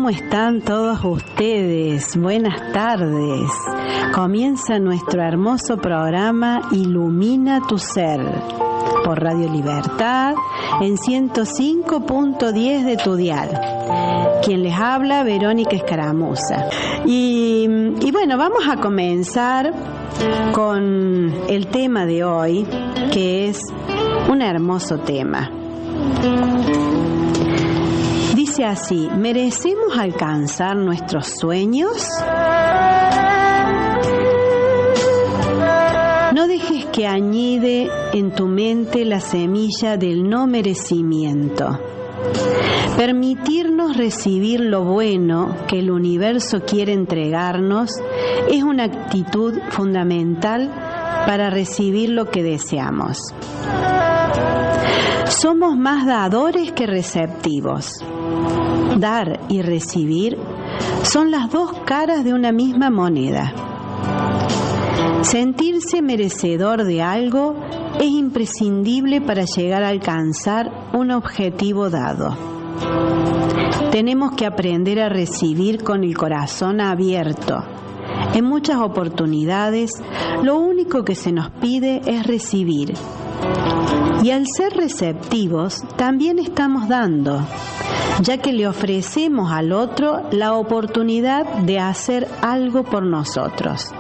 ¿Cómo están todos ustedes? Buenas tardes. Comienza nuestro hermoso programa Ilumina tu Ser por Radio Libertad en 105.10 de tu dial. Quien les habla, Verónica Escaramuza. Y bueno, vamos a comenzar con el tema de hoy, que es un hermoso tema. Dice así: ¿merecemos alcanzar nuestros sueños? No dejes que añide en tu mente la semilla del no merecimiento. Permitirnos recibir lo bueno que el universo quiere entregarnos es una actitud fundamental para recibir lo que deseamos. Somos más dadores que receptivos. Dar y recibir son las dos caras de una misma moneda. Sentirse merecedor de algo es imprescindible para llegar a alcanzar un objetivo dado. Tenemos que aprender a recibir con el corazón abierto. En muchas oportunidades, lo único que se nos pide es recibir. Y al ser receptivos, también estamos dando, ya que le ofrecemos al otro la oportunidad de hacer algo por nosotros.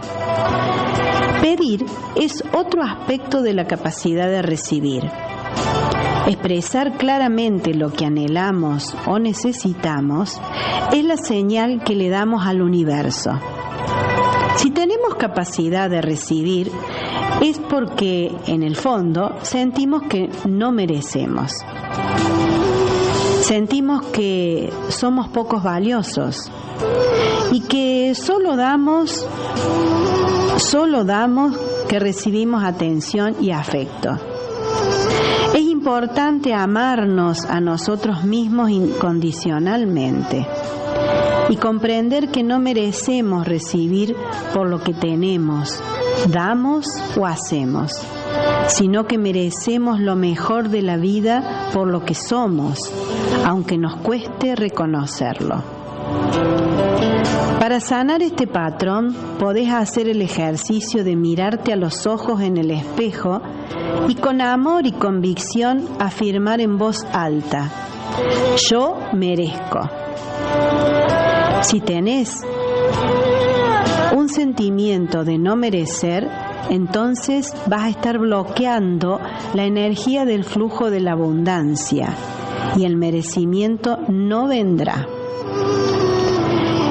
Pedir es otro aspecto de la capacidad de recibir. Expresar claramente lo que anhelamos o necesitamos es la señal que le damos al universo. Si tenemos capacidad de recibir, es porque, en el fondo, sentimos que no merecemos. Sentimos que somos pocos valiosos y que solo damos que recibimos atención y afecto. Es importante amarnos a nosotros mismos incondicionalmente y comprender que no merecemos recibir por lo que tenemos, damos o hacemos, sino que merecemos lo mejor de la vida por lo que somos, aunque nos cueste reconocerlo. Para sanar este patrón, podés hacer el ejercicio de mirarte a los ojos en el espejo y con amor y convicción afirmar en voz alta: yo merezco. Si tenés un sentimiento de no merecer, entonces vas a estar bloqueando la energía del flujo de la abundancia y el merecimiento no vendrá.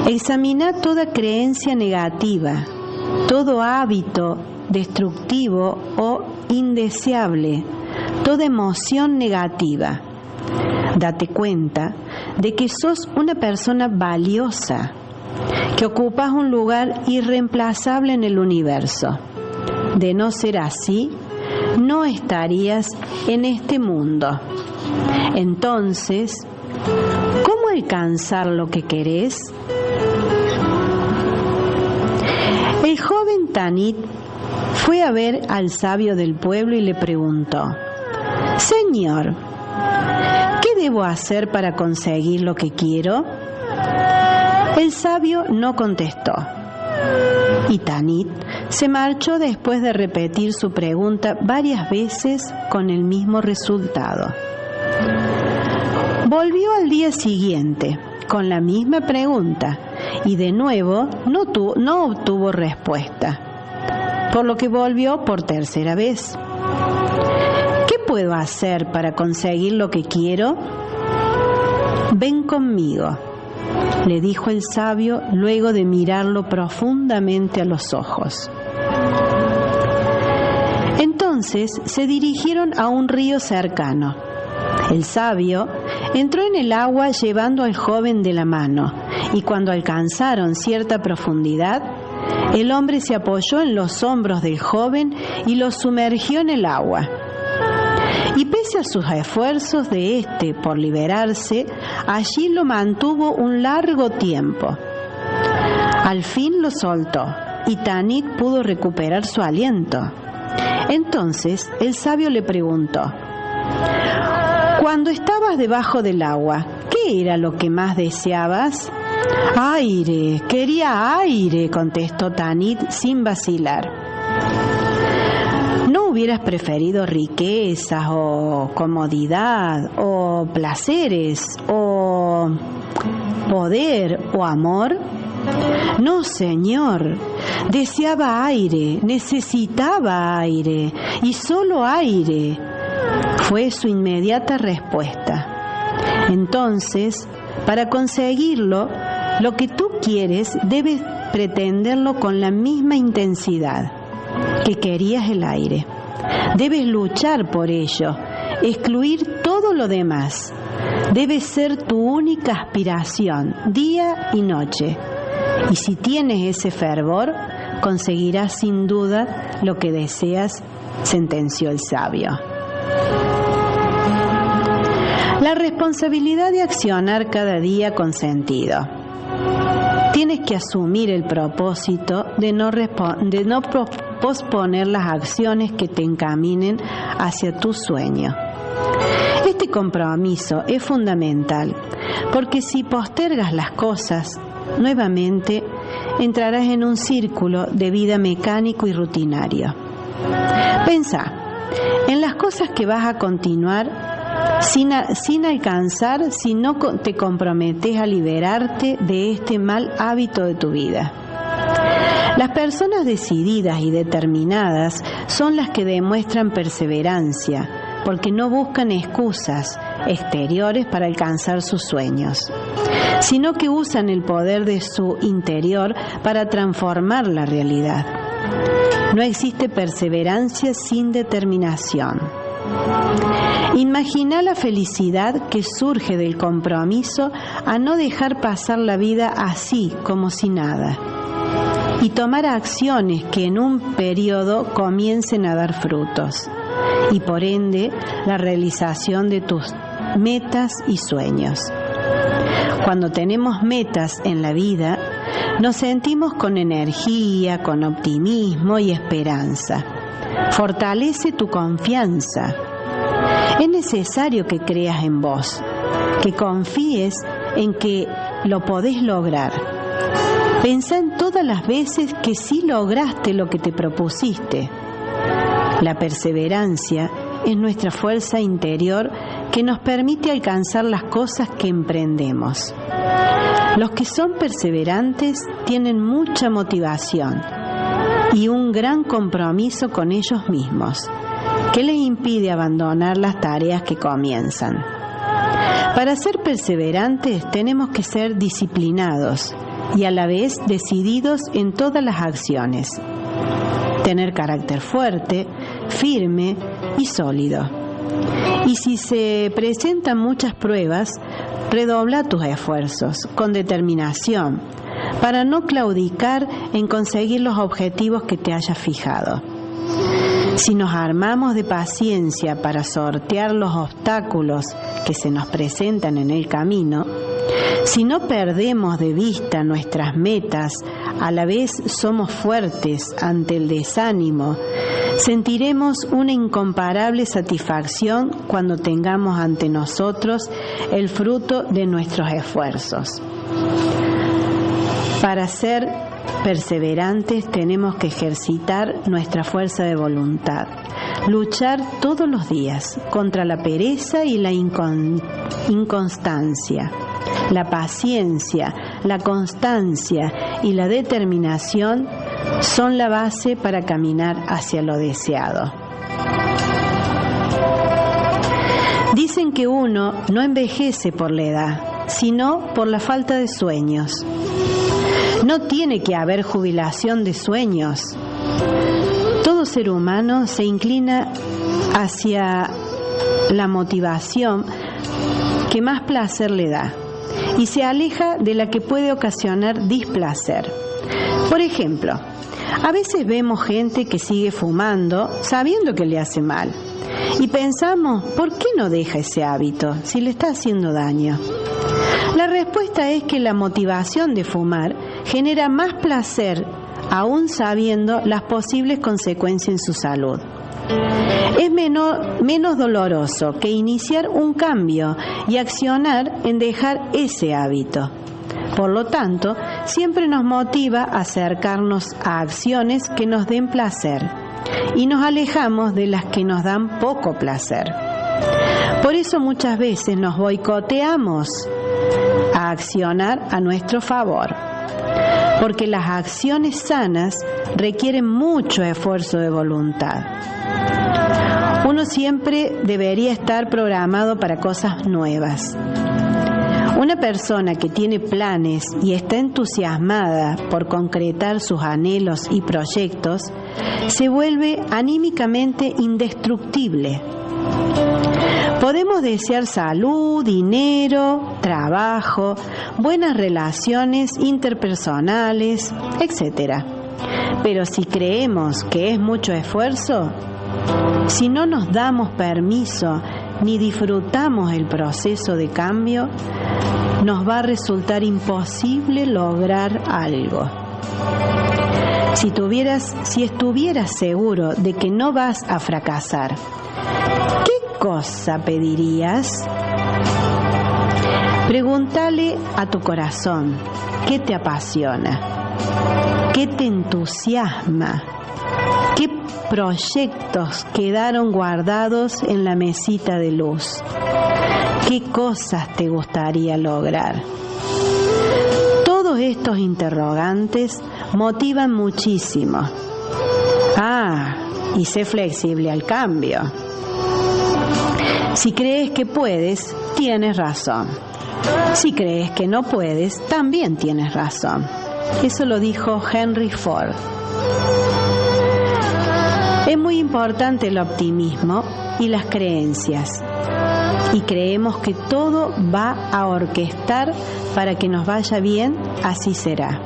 Examina toda creencia negativa, todo hábito destructivo o indeseable, toda emoción negativa. Date cuenta de que sos una persona valiosa, que ocupas un lugar irreemplazable en el universo. De no ser así, no estarías en este mundo. Entonces, ¿cómo alcanzar lo que querés? El joven Tanit fue a ver al sabio del pueblo y le preguntó: Señor, ¿qué debo hacer para conseguir lo que quiero? El sabio no contestó, y Tanit se marchó después de repetir su pregunta varias veces con el mismo resultado. Volvió al día siguiente con la misma pregunta y de nuevo no obtuvo respuesta, por lo que volvió por tercera vez. ¿Qué puedo hacer para conseguir lo que quiero? Ven conmigo, le dijo el sabio luego de mirarlo profundamente a los ojos. Entonces se dirigieron a un río cercano. El sabio entró en el agua llevando al joven de la mano, y cuando alcanzaron cierta profundidad, el hombre se apoyó en los hombros del joven y lo sumergió en el agua. Y pese a sus esfuerzos de éste por liberarse, allí lo mantuvo un largo tiempo. Al fin lo soltó, y Tanit pudo recuperar su aliento. Entonces el sabio le preguntó: Cuando estabas debajo del agua, ¿qué era lo que más deseabas? Aire, quería aire, contestó Tanit sin vacilar. ¿No hubieras preferido riquezas o comodidad o placeres o poder o amor? No, señor. Deseaba aire, necesitaba aire y solo aire, fue su inmediata respuesta. Entonces, para conseguirlo, lo que tú quieres debes pretenderlo con la misma intensidad que querías el aire. Debes luchar por ello, excluir todo lo demás. Debe ser tu única aspiración, día y noche. Y si tienes ese fervor, conseguirás sin duda lo que deseas, sentenció el sabio. La responsabilidad de accionar cada día con sentido. Tienes que asumir el propósito de no posponer las acciones que te encaminen hacia tu sueño. Este compromiso es fundamental, porque si postergas las cosas, nuevamente entrarás en un círculo de vida mecánico y rutinario. Pensá en las cosas que vas a continuar sin alcanzar si no te comprometes a liberarte de este mal hábito de tu vida. Las personas decididas y determinadas son las que demuestran perseverancia, porque no buscan excusas exteriores para alcanzar sus sueños, sino que usan el poder de su interior para transformar la realidad. No existe perseverancia sin determinación. Imagina la felicidad que surge del compromiso a no dejar pasar la vida así como si nada, y tomar acciones que en un periodo comiencen a dar frutos, y por ende la realización de tus metas y sueños. Cuando tenemos metas en la vida, nos sentimos con energía, con optimismo y esperanza. Fortalece tu confianza. Es necesario que creas en vos, que confíes en que lo podés lograr. Pensá en todas las veces que sí lograste lo que te propusiste. La perseverancia es nuestra fuerza interior que nos permite alcanzar las cosas que emprendemos. Los que son perseverantes tienen mucha motivación y un gran compromiso con ellos mismos, que les impide abandonar las tareas que comienzan. Para ser perseverantes tenemos que ser disciplinados y a la vez decididos en todas las acciones. Tener carácter fuerte, firme y sólido. Y si se presentan muchas pruebas, redobla tus esfuerzos con determinación para no claudicar en conseguir los objetivos que te hayas fijado. Si nos armamos de paciencia para sortear los obstáculos que se nos presentan en el camino, si no perdemos de vista nuestras metas, a la vez somos fuertes ante el desánimo, sentiremos una incomparable satisfacción cuando tengamos ante nosotros el fruto de nuestros esfuerzos. Para ser perseverantes tenemos que ejercitar nuestra fuerza de voluntad, luchar todos los días contra la pereza y la inconstancia. La paciencia, la constancia y la determinación son la base para caminar hacia lo deseado. Dicen que uno no envejece por la edad, sino por la falta de sueños. No tiene que haber jubilación de sueños. Todo ser humano se inclina hacia la motivación que más placer le da y se aleja de la que puede ocasionar displacer. Por ejemplo, a veces vemos gente que sigue fumando sabiendo que le hace mal y pensamos, ¿por qué no deja ese hábito si le está haciendo daño? La respuesta es que la motivación de fumar genera más placer, aún sabiendo las posibles consecuencias en su salud. Es menos doloroso que iniciar un cambio y accionar en dejar ese hábito. Por lo tanto, siempre nos motiva a acercarnos a acciones que nos den placer y nos alejamos de las que nos dan poco placer. Por eso muchas veces nos boicoteamos a accionar a nuestro favor, porque las acciones sanas requieren mucho esfuerzo de voluntad. Uno siempre debería estar programado para cosas nuevas. Una persona que tiene planes y está entusiasmada por concretar sus anhelos y proyectos, se vuelve anímicamente indestructible. Podemos desear salud, dinero, trabajo, buenas relaciones interpersonales, etc. Pero si creemos que es mucho esfuerzo, si no nos damos permiso ni disfrutamos el proceso de cambio, nos va a resultar imposible lograr algo. Si estuvieras seguro de que no vas a fracasar, ¿qué cosa pedirías? Pregúntale a tu corazón, ¿qué te apasiona? ¿Qué te entusiasma? ¿Qué proyectos quedaron guardados en la mesita de luz? ¿Qué cosas te gustaría lograr? Todos estos interrogantes motivan muchísimo. Y sé flexible al cambio. Si crees que puedes, tienes razón. Si crees que no puedes, también tienes razón. Eso lo dijo Henry Ford. Es muy importante el optimismo y las creencias. Y creemos que todo va a orquestar para que nos vaya bien, así será.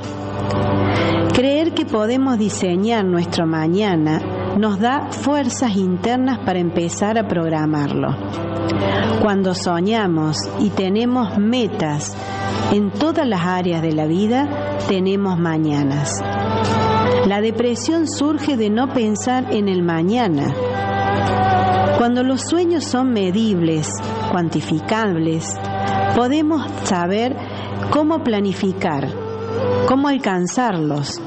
Creer que podemos diseñar nuestro mañana nos da fuerzas internas para empezar a programarlo. Cuando soñamos y tenemos metas en todas las áreas de la vida, tenemos mañanas. La depresión surge de no pensar en el mañana. Cuando los sueños son medibles, cuantificables, podemos saber cómo planificar, cómo alcanzarlos.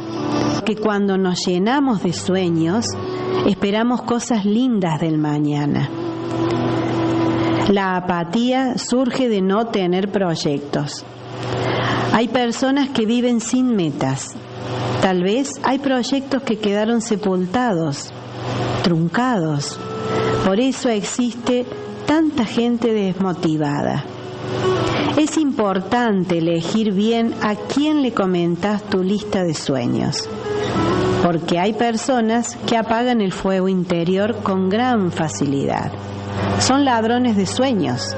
Que cuando nos llenamos de sueños, esperamos cosas lindas del mañana. La apatía surge de no tener proyectos. Hay personas que viven sin metas. Tal vez hay proyectos que quedaron sepultados, truncados. Por eso existe tanta gente desmotivada. Es importante elegir bien a quién le comentas tu lista de sueños, porque hay personas que apagan el fuego interior con gran facilidad. Son ladrones de sueños.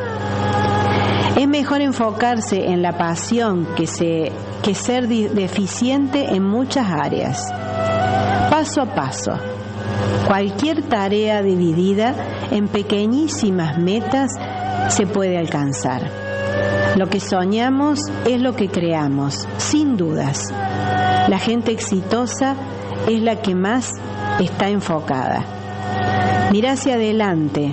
Es mejor enfocarse en la pasión que ser deficiente en muchas áreas. Paso a paso. Cualquier tarea dividida en pequeñísimas metas se puede alcanzar. Lo que soñamos es lo que creamos, sin dudas. La gente exitosa es la que más está enfocada. Mira hacia adelante,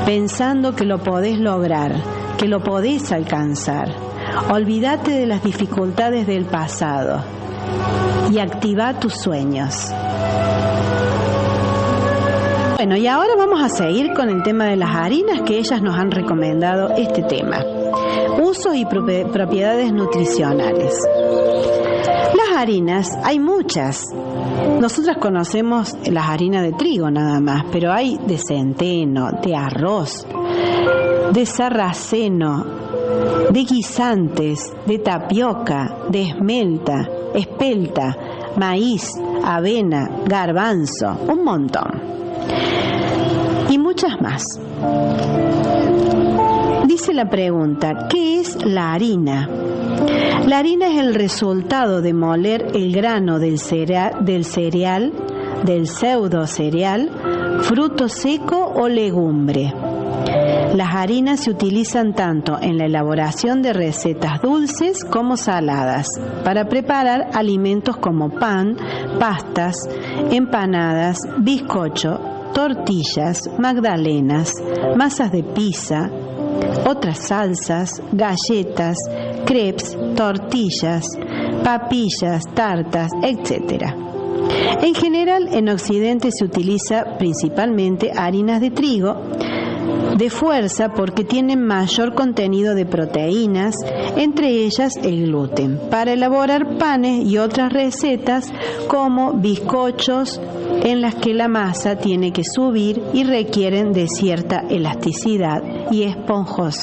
pensando que lo podés lograr, que lo podés alcanzar. Olvídate de las dificultades del pasado y activa tus sueños. Bueno, y ahora vamos a seguir con el tema de las harinas, que ellas nos han recomendado este tema. Usos y propiedades nutricionales. Las harinas, hay muchas. Nosotras conocemos las harinas de trigo nada más, pero hay de centeno, de arroz, de sarraceno, de guisantes, de tapioca, de espelta, maíz, avena, garbanzo, un montón. Y muchas más. Dice la pregunta, ¿qué es la harina? La harina es el resultado de moler el grano del pseudo cereal, fruto seco o legumbre. Las harinas se utilizan tanto en la elaboración de recetas dulces como saladas, para preparar alimentos como pan, pastas, empanadas, bizcocho, tortillas, magdalenas, masas de pizza, otras salsas, galletas, crepes, tortillas, papillas, tartas, etc. En general, en Occidente se utiliza principalmente harinas de trigo, de fuerza porque tienen mayor contenido de proteínas, entre ellas el gluten, para elaborar panes y otras recetas como bizcochos en las que la masa tiene que subir y requieren de cierta elasticidad y esponjosidad.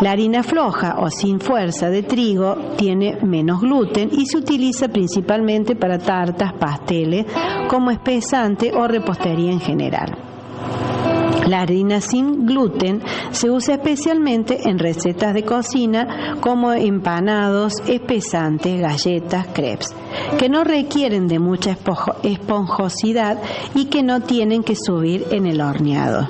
La harina floja o sin fuerza de trigo tiene menos gluten y se utiliza principalmente para tartas, pasteles, como espesante o repostería en general. La harina sin gluten se usa especialmente en recetas de cocina como empanados, espesantes, galletas, crepes, que no requieren de mucha esponjosidad y que no tienen que subir en el horneado.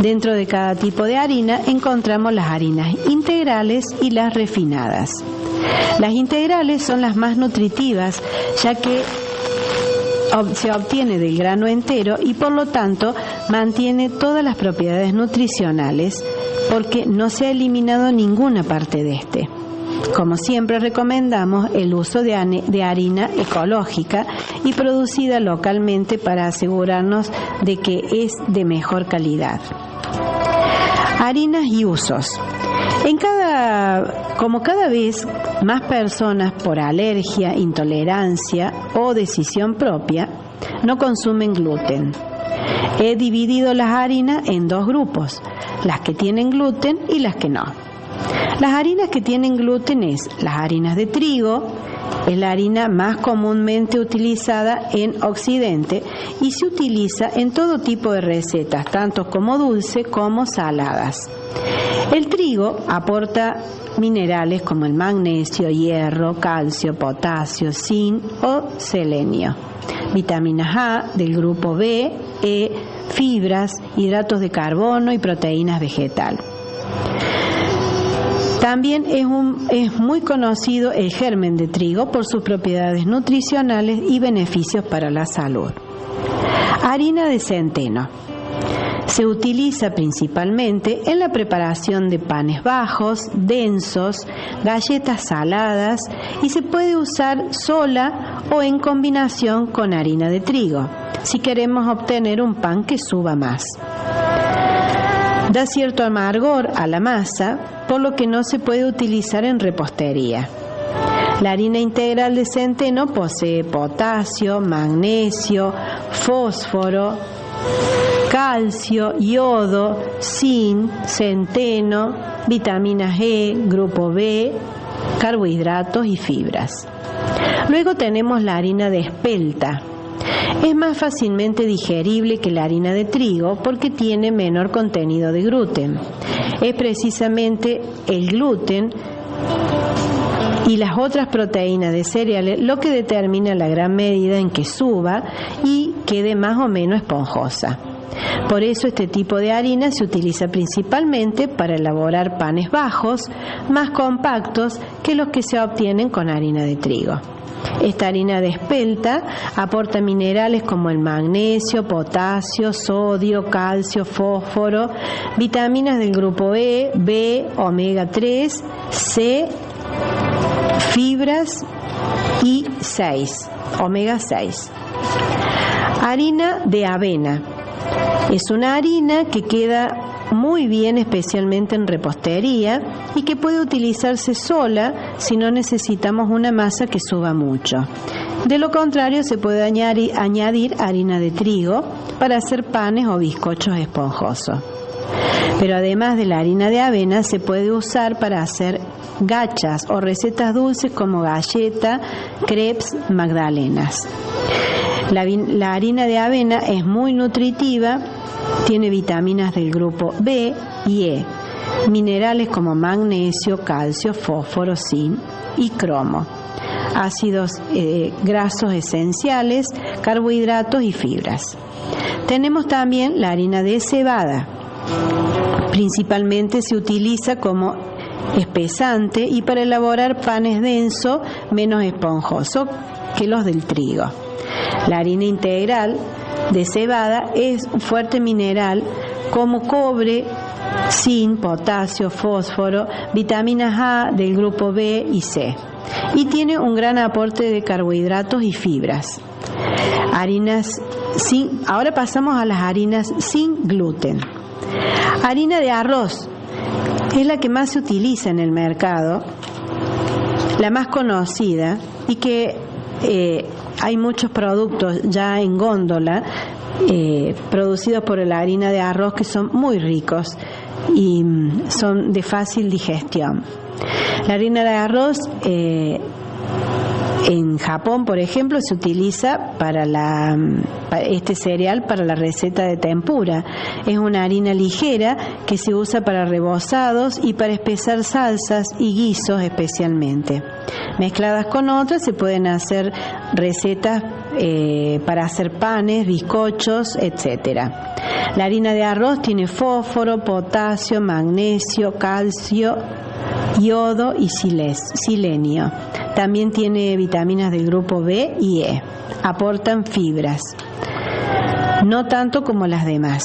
Dentro de cada tipo de harina encontramos las harinas integrales y las refinadas. Las integrales son las más nutritivas, ya que se obtiene del grano entero y por lo tanto mantiene todas las propiedades nutricionales porque no se ha eliminado ninguna parte de este. Como siempre recomendamos el uso de harina ecológica y producida localmente para asegurarnos de que es de mejor calidad. Harinas y usos. Como cada vez más personas por alergia, intolerancia o decisión propia no consumen gluten, he dividido las harinas en dos grupos, las que tienen gluten y las que no. Las harinas que tienen gluten es las harinas de trigo, es la harina más comúnmente utilizada en Occidente y se utiliza en todo tipo de recetas, tanto como dulce como saladas. El trigo aporta minerales como el magnesio, hierro, calcio, potasio, zinc o selenio, vitaminas A del grupo B, E, fibras, hidratos de carbono y proteínas vegetales. También es muy conocido el germen de trigo por sus propiedades nutricionales y beneficios para la salud. Harina de centeno. Se utiliza principalmente en la preparación de panes bajos, densos, galletas saladas y se puede usar sola o en combinación con harina de trigo, si queremos obtener un pan que suba más. Da cierto amargor a la masa, por lo que no se puede utilizar en repostería. La harina integral de centeno posee potasio, magnesio, fósforo, calcio, yodo, zinc, centeno, vitaminas E, grupo B, carbohidratos y fibras. Luego tenemos la harina de espelta. Es más fácilmente digerible que la harina de trigo porque tiene menor contenido de gluten. Es precisamente el gluten y las otras proteínas de cereales lo que determina la gran medida en que suba y quede más o menos esponjosa. Por eso este tipo de harina se utiliza principalmente para elaborar panes bajos, más compactos que los que se obtienen con harina de trigo. Esta harina de espelta aporta minerales como el magnesio, potasio, sodio, calcio, fósforo, vitaminas del grupo E, B, omega 3, C, fibras y omega 6. Harina de avena. Es una harina que queda muy bien especialmente en repostería y que puede utilizarse sola si no necesitamos una masa que suba mucho. De lo contrario, se puede añadir harina de trigo para hacer panes o bizcochos esponjosos. Pero además de la harina de avena, se puede usar para hacer gachas o recetas dulces como galleta, crepes, magdalenas. La harina de avena es muy nutritiva, tiene vitaminas del grupo B y E, minerales como magnesio, calcio, fósforo, zinc y cromo, ácidos grasos esenciales, carbohidratos y fibras. Tenemos también la harina de cebada. Principalmente se utiliza como espesante y para elaborar panes densos menos esponjosos que los del trigo. La harina integral de cebada es un fuerte mineral como cobre zinc, potasio, fósforo, vitaminas A del grupo B y C. Y tiene un gran aporte de carbohidratos y fibras. Ahora pasamos a las harinas sin gluten. Harina de arroz es la que más se utiliza en el mercado, la más conocida, y que hay muchos productos ya en góndola producidos por la harina de arroz que son muy ricos y son de fácil digestión. La harina de arroz en Japón, por ejemplo, se utiliza para este cereal para la receta de tempura. Es una harina ligera que se usa para rebozados y para espesar salsas y guisos especialmente. Mezcladas con otras se pueden hacer recetas para hacer panes, bizcochos, etcétera. La harina de arroz tiene fósforo, potasio, magnesio, calcio, yodo y selenio. También tiene vitaminas del grupo B y E. Aportan fibras, no tanto como las demás.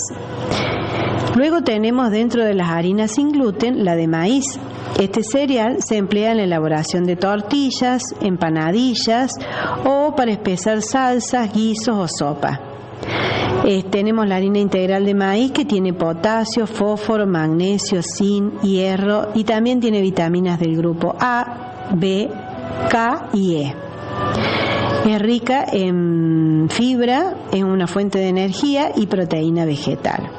Luego tenemos dentro de las harinas sin gluten la de maíz. Este cereal se emplea en la elaboración de tortillas, empanadillas o para espesar salsas, guisos o sopa. Tenemos la harina integral de maíz que tiene potasio, fósforo, magnesio, zinc, hierro y también tiene vitaminas del grupo A, B, K y E. Es rica en fibra, es una fuente de energía y proteína vegetal.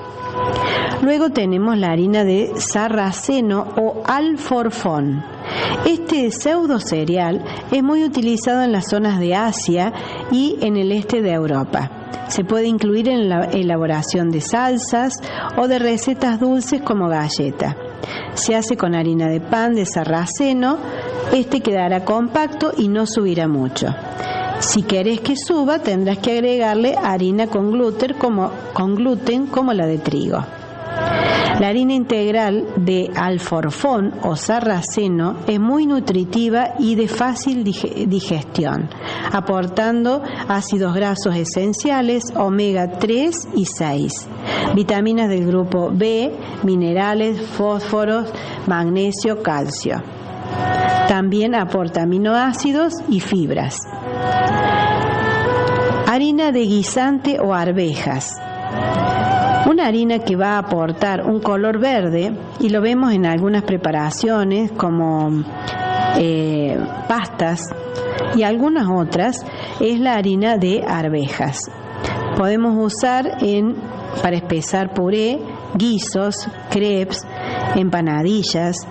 Luego tenemos la harina de sarraceno o alforfón. Este pseudo cereal es muy utilizado en las zonas de Asia y en el este de Europa. Se puede incluir en la elaboración de salsas o de recetas dulces como galletas. Se hace con harina de pan de sarraceno. Este quedará compacto y no subirá mucho. Si querés que suba, tendrás que agregarle harina con gluten como la de trigo. La harina integral de alforfón o sarraceno es muy nutritiva y de fácil digestión, aportando ácidos grasos esenciales, omega 3 y 6, vitaminas del grupo B, minerales, fósforos, magnesio, calcio. También aporta aminoácidos y fibras. Harina de guisante o arvejas. Una harina que va a aportar un color verde, y lo vemos en algunas preparaciones como pastas y algunas otras, es la harina de arvejas. Podemos usar para espesar puré, guisos, crepes, empanadillas.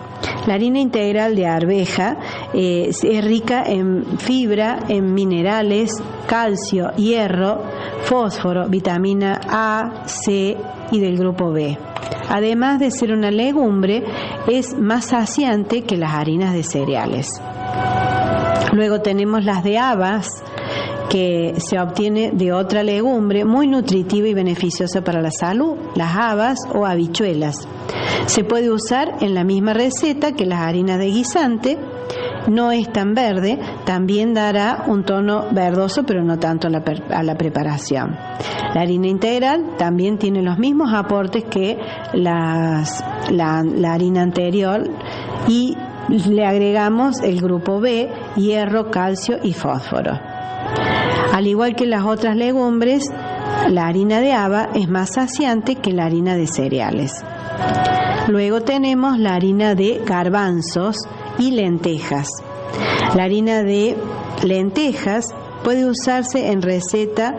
La harina integral de arveja es rica en fibra, en minerales, calcio, hierro, fósforo, vitamina A, C y del grupo B. Además de ser una legumbre, es más saciante que las harinas de cereales. Luego tenemos las de habas, que se obtiene de otra legumbre muy nutritiva y beneficiosa para la salud, las habas o habichuelas. Se puede usar en la misma receta que las harinas de guisante. No es tan verde, también dará un tono verdoso, pero no tanto a la preparación. La harina integral también tiene los mismos aportes que la harina anterior y le agregamos el grupo B, hierro, calcio y fósforo. Al igual que las otras legumbres, la harina de haba es más saciante que la harina de cereales. Luego tenemos la harina de garbanzos y lentejas. La harina de lentejas puede usarse en receta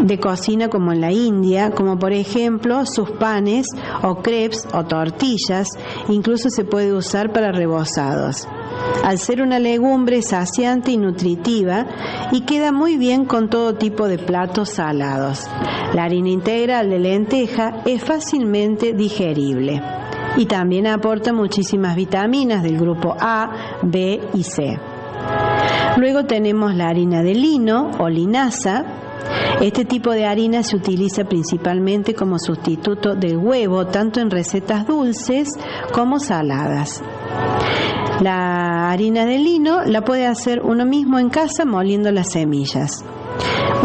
de cocina como en la India, como por ejemplo sus panes o crepes o tortillas. Incluso se puede usar para rebozados. Al ser una legumbre saciante y nutritiva, y queda muy bien con todo tipo de platos salados. La harina integral de lenteja es fácilmente digerible y también aporta muchísimas vitaminas del grupo A, B y C. Luego tenemos la harina de lino o linaza. Este tipo de harina se utiliza principalmente como sustituto del huevo, tanto en recetas dulces como saladas. La harina de lino la puede hacer uno mismo en casa moliendo las semillas.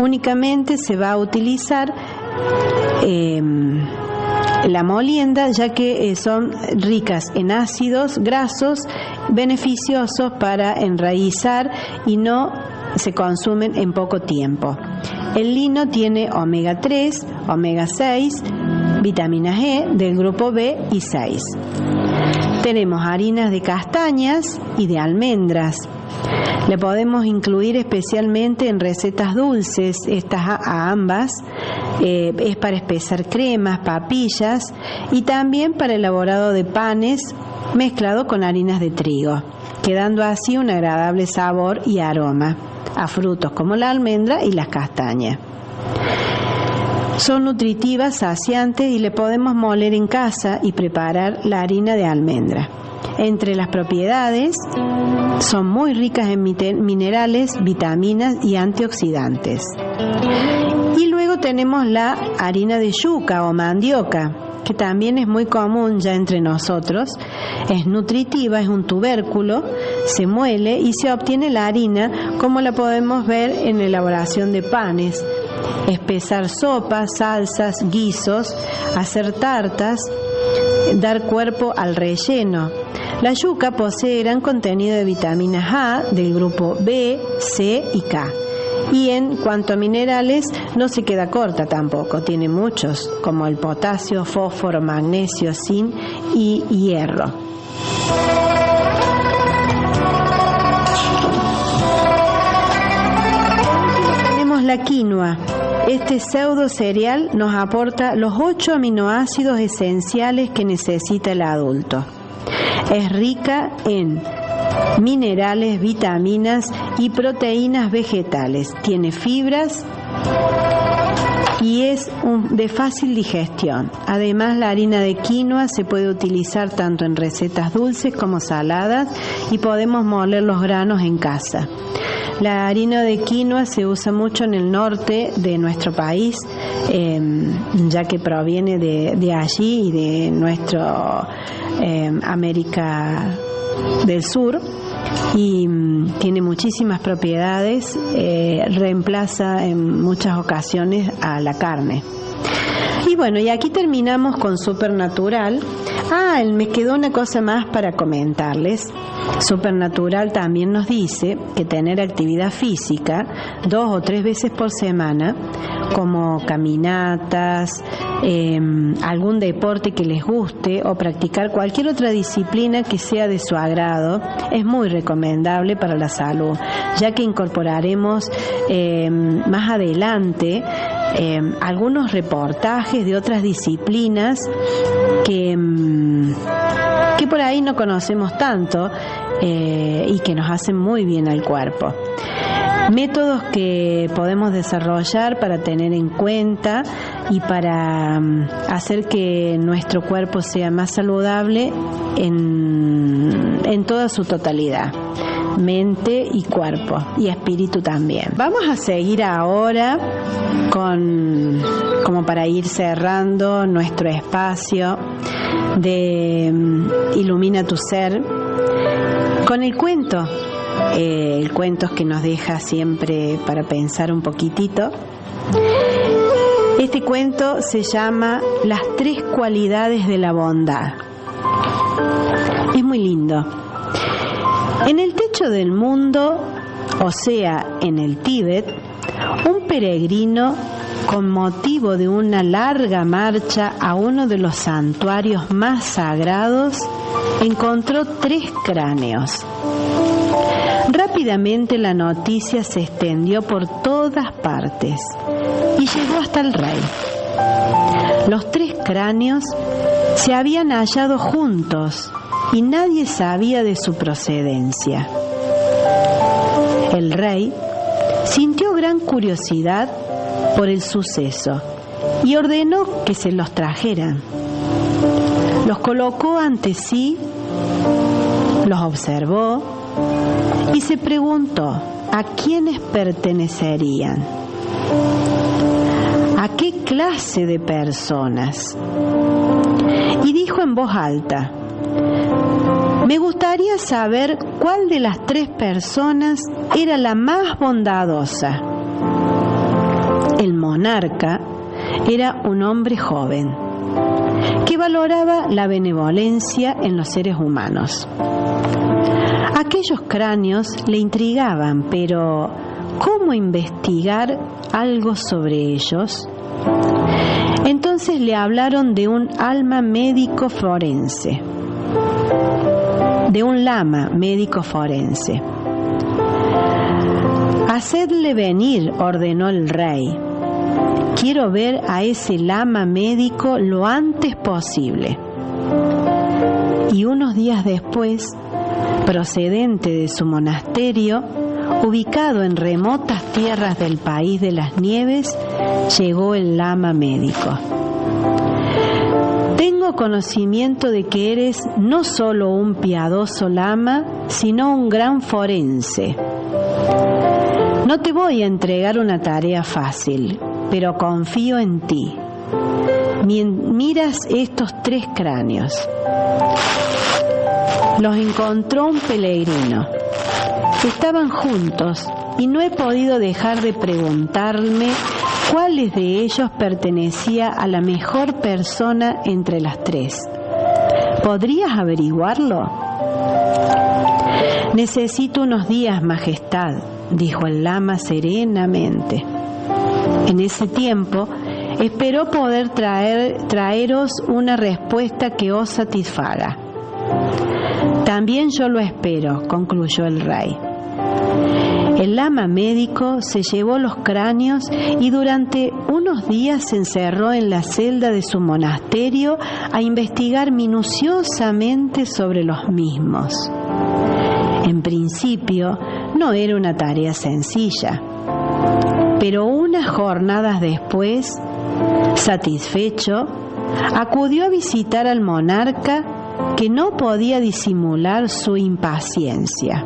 Únicamente se va a utilizar la molienda, ya que son ricas en ácidos grasos beneficiosos para enraizar y no se consumen en poco tiempo. El lino tiene omega 3, omega 6, vitaminas E del grupo B y 6. Tenemos harinas de castañas y de almendras. Le podemos incluir especialmente en recetas dulces, estas a ambas. Es para espesar cremas, papillas y también para elaborado de panes mezclado con harinas de trigo, quedando así un agradable sabor y aroma a frutos como la almendra y las castañas. Son nutritivas, saciantes y le podemos moler en casa y preparar la harina de almendra. Entre las propiedades, son muy ricas en minerales, vitaminas y antioxidantes. Y luego tenemos la harina de yuca o mandioca, que también es muy común ya entre nosotros. Es nutritiva, es un tubérculo, se muele y se obtiene la harina, como la podemos ver en la elaboración de panes, espesar sopas, salsas, guisos, hacer tartas, dar cuerpo al relleno. La yuca posee gran contenido de vitaminas A del grupo B, C y K. Y en cuanto a minerales, no se queda corta tampoco, tiene muchos, como el potasio, fósforo, magnesio, zinc y hierro. Tenemos la quinoa. Este pseudo cereal nos aporta los 8 aminoácidos esenciales que necesita el adulto. Es rica en minerales, vitaminas y proteínas vegetales. Tiene fibras y es de fácil digestión. Además, la harina de quinoa se puede utilizar tanto en recetas dulces como saladas y podemos moler los granos en casa. La harina de quinoa se usa mucho en el norte de nuestro país, ya que proviene de allí y de nuestra América del Sur, y tiene muchísimas propiedades, reemplaza en muchas ocasiones a la carne. Y bueno, y aquí terminamos con Supernatural. Me quedó una cosa más para comentarles. Supernatural también nos dice que tener actividad física 2 o 3 veces por semana, como caminatas, algún deporte que les guste o practicar cualquier otra disciplina que sea de su agrado, es muy recomendable para la salud, ya que incorporaremos más adelante algunos reportajes de otras disciplinas que por ahí no conocemos tanto y que nos hacen muy bien al cuerpo. Métodos que podemos desarrollar para tener en cuenta y para hacer que nuestro cuerpo sea más saludable en toda su totalidad, mente y cuerpo y espíritu también. Vamos a seguir ahora como para ir cerrando nuestro espacio de Ilumina tu Ser, con el cuento. El cuento que nos deja siempre para pensar un poquitito. Este cuento se llama Las 3 cualidades de la bondad. Es muy lindo. En el techo del mundo, o sea, en el Tíbet, un peregrino, con motivo de una larga marcha a uno de los santuarios más sagrados, encontró 3 cráneos. Rápidamente la noticia se extendió por todas partes y llegó hasta el rey. Los 3 cráneos se habían hallado juntos y nadie sabía de su procedencia. El rey sintió gran curiosidad por el suceso y ordenó que se los trajeran. Los colocó ante sí, los observó y se preguntó a quiénes pertenecerían, a qué clase de personas. Y dijo en voz alta: me gustaría saber cuál de las 3 personas era la más bondadosa. El monarca era un hombre joven. que valoraba la benevolencia en los seres humanos. Aquellos cráneos le intrigaban, pero ¿cómo investigar algo sobre ellos? Entonces le hablaron de un lama médico forense. Hacedle venir, ordenó el rey. Quiero ver a ese lama médico lo antes posible. Y unos días después, procedente de su monasterio, ubicado en remotas tierras del país de las nieves, llegó el lama médico. Tengo conocimiento de que eres no solo un piadoso lama, sino un gran forense. No te voy a entregar una tarea fácil, pero confío en ti. Miras estos 3 cráneos. Los encontró un peregrino. Estaban juntos y no he podido dejar de preguntarme cuáles de ellos pertenecía a la mejor persona entre las 3. ¿Podrías averiguarlo? Necesito unos días, Majestad, dijo el lama serenamente. En ese tiempo, espero poder traeros una respuesta que os satisfaga. También yo lo espero, concluyó el rey. El lama médico se llevó los cráneos y durante unos días se encerró en la celda de su monasterio a investigar minuciosamente sobre los mismos. En principio, no era una tarea sencilla, pero unas jornadas después, satisfecho, acudió a visitar al monarca, que no podía disimular su impaciencia.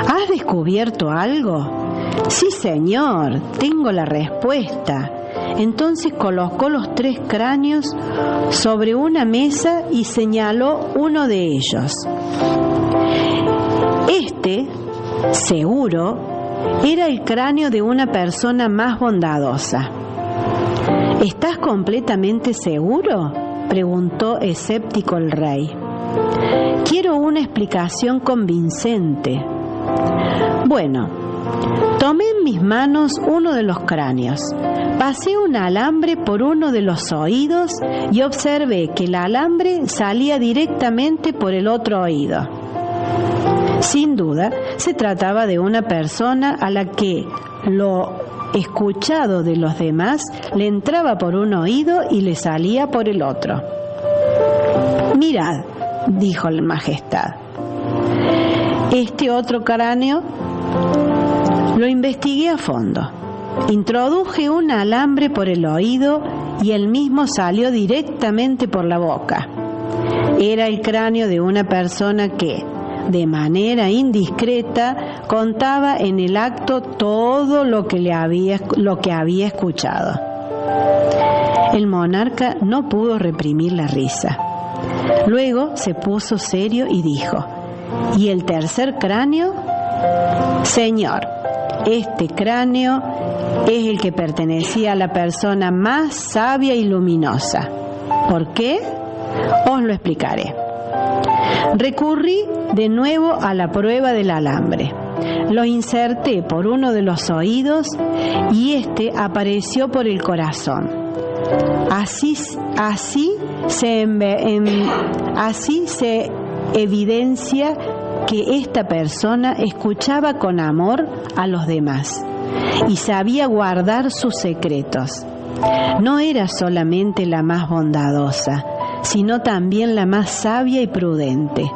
¿Has descubierto algo? Sí, señor, tengo la respuesta. Entonces colocó los 3 cráneos sobre una mesa y señaló uno de ellos. Este, seguro, era el cráneo de una persona más bondadosa. ¿Estás completamente seguro?, preguntó escéptico el rey. Quiero una explicación convincente. Bueno, tomé en mis manos uno de los cráneos, pasé un alambre por uno de los oídos y observé que el alambre salía directamente por el otro oído. Sin duda, se trataba de una persona a la que lo escuchado de los demás le entraba por un oído y le salía por el otro. Mirad, dijo la Majestad, este otro cráneo lo investigué a fondo. Introduje un alambre por el oído y el mismo salió directamente por la boca. Era el cráneo de una persona que, de manera indiscreta, contaba en el acto todo lo que había escuchado. El monarca no pudo reprimir la risa. Luego se puso serio y dijo: ¿y el tercer cráneo? Señor, este cráneo es el que pertenecía a la persona más sabia y luminosa. ¿Por qué? Os lo explicaré. Recurrí de nuevo a la prueba del alambre. Lo inserté por uno de los oídos y este apareció por el corazón. Así se evidencia que esta persona escuchaba con amor a los demás y sabía guardar sus secretos. No era solamente la más bondadosa, sino también la más sabia y prudente,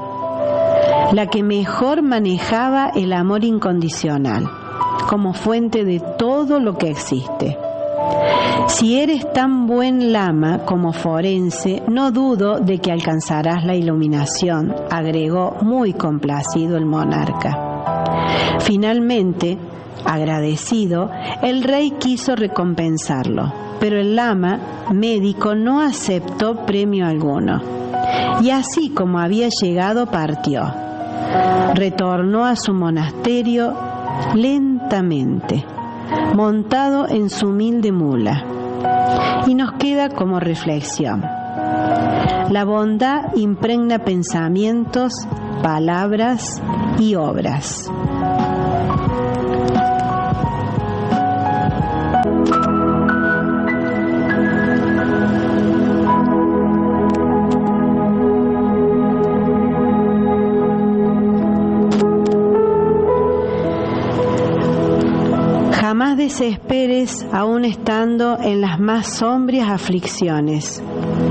la que mejor manejaba el amor incondicional como fuente de todo lo que existe. Si eres tan buen lama como forense, no dudo de que alcanzarás la iluminación, agregó muy complacido el monarca. Finalmente, agradecido, el rey quiso recompensarlo, pero el lama médico no aceptó premio alguno. Y así como había llegado, partió. Retornó a su monasterio lentamente, montado en su humilde mula. Y nos queda como reflexión: la bondad impregna pensamientos, palabras y obras. Jamás desesperes aún estando en las más sombrías aflicciones,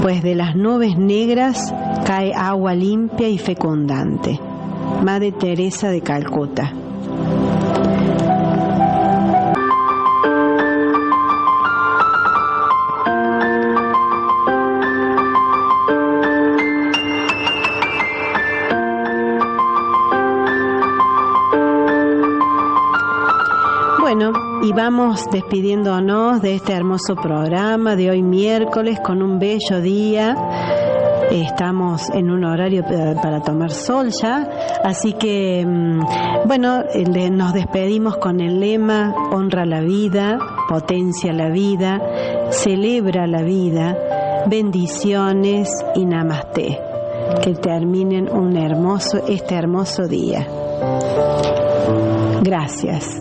pues de las nubes negras cae agua limpia y fecundante. Madre Teresa de Calcuta. Bueno, y vamos despidiéndonos de este hermoso programa de hoy miércoles con un bello día. Estamos en un horario para tomar sol ya, así que bueno, nos despedimos con el lema: honra la vida, potencia la vida, celebra la vida, bendiciones y namaste. Que terminen este hermoso día. Gracias.